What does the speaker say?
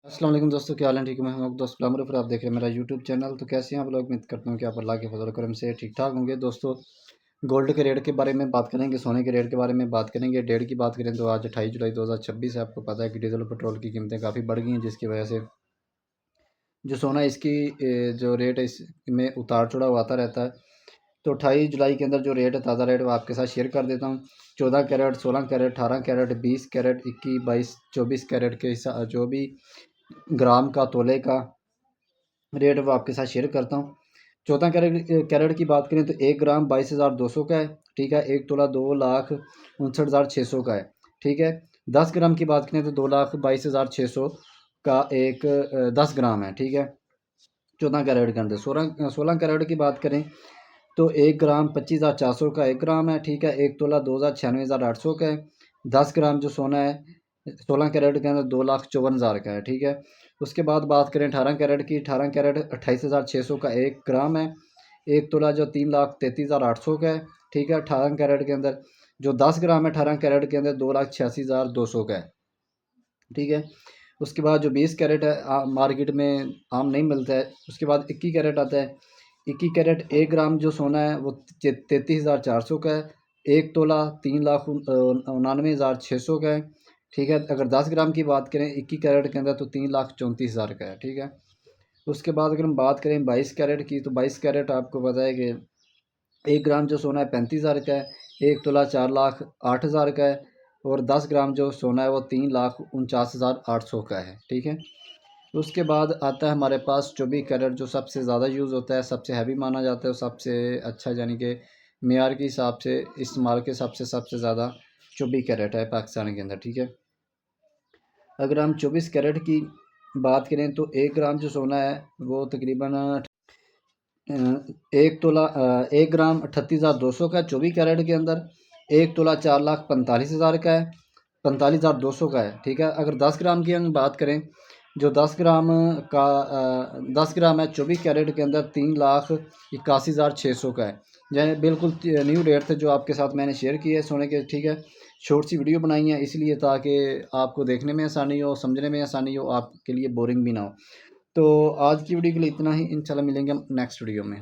अस्सलाम वालेकुम दोस्तों, क्या हाल है? ठीक है, मैं हूं आपका दोस्त गुलाम रफ़ी। आप देख रहे हैं मेरा यूट्यूब चैनल। तो कैसे हैं आप लोग? उम्मीद करता हूं कि आप अल्लाह के फजल करम से ठीक ठाक होंगे। दोस्तों, गोल्ड के रेट के बारे में बात करेंगे, सोने के रेट के बारे में बात करेंगे। डेट की बात करें तो आज 28 जुलाई 2026 है। आपको पता है कि डीजल और पेट्रोल की कीमतें काफ़ी बढ़ गई हैं, जिसकी वजह से जो सोना इसकी जो रेट है इसमें उतार चढ़ाव आता रहता है। तो 28 जुलाई के अंदर जो रेट है, ताज़ा रेट, वो आपके साथ शेयर कर देता हूँ। 14 carat, 16 carat, 18 carat, 20 carat, 21, 22, 24 carat के हिसाब जो भी ग्राम का, तोले का रेट वो आपके साथ शेयर करता हूँ। 14 कैरेट कैरेट की बात करें तो 1 ग्राम 22,200 का है। ठीक है। 1 तोला 2,59,600 का है। ठीक है। 10 ग्राम की बात करें तो 2,22,600 का एक 10 ग्राम है। ठीक है। 14 कैरेट के अंदर 16 कैरेट की बात करें तो 1 ग्राम 25,400 का 1 ग्राम है। ठीक है। 1 तोला 2,96,800 का है। 10 ग्राम जो सोना है 16 कैरेट के अंदर 2,54,000 का है। ठीक है। उसके बाद बात करें 18 कैरेट की, 18 कैरेट 28,600 का 1 ग्राम है। 1 तोला जो 3,33,800 का है। ठीक है। 18 कैरेट के अंदर जो 10 ग्राम है 18 कैरेट के अंदर 2,86,200 का है। ठीक है। उसके बाद जो 20 कैरेट है मार्केट में आम नहीं मिलता है। उसके बाद 21 कैरेट आता है। 21 कैरेट 1 ग्राम जो सोना है वो 33,400 का है। 1 तोला 3,99,600 का है। ठीक है। अगर 10 ग्राम की बात करें 21 कैरेट के अंदर तो 3,34,000 का है। ठीक है। उसके बाद अगर हम बात करें 22 कैरेट की तो 22 कैरेट आपको पता है कि 1 ग्राम जो सोना है 35,000 का है। 1 तोला 4,08,000 का है। और 10 ग्राम जो सोना है वो 3,49,800 का है। ठीक है। उसके बाद आता है हमारे पास 24 कैरेट जो सबसे ज़्यादा यूज़ होता है, सबसे हैवी माना जाता है और सबसे अच्छा, यानी कि मेयार के हिसाब से, इस्तेमाल के हिसाब से सबसे ज़्यादा 24 कैरेट है पाकिस्तान के अंदर। ठीक है। अगर हम 24 कैरेट की बात करें तो 1 ग्राम जो सोना है वो तकरीबन 1 ग्राम 38,200 का है 24 कैरेट के अंदर। 1 तोला 4,45,000 का है, 45,200 का है। ठीक है। अगर 10 ग्राम की हम बात करें, जो 10 ग्राम का 10 ग्राम है 24 कैरेट के अंदर 3,81,600 का है। यानी बिल्कुल न्यू रेट थे जो आपके साथ मैंने शेयर किए है सोने के। ठीक है। शॉर्ट सी वीडियो बनाई है इसलिए ताकि आपको देखने में आसानी हो, समझने में आसानी हो, आपके लिए बोरिंग भी ना हो। तो आज की वीडियो के लिए इतना ही। इंशाल्लाह मिलेंगे हम नेक्स्ट वीडियो में।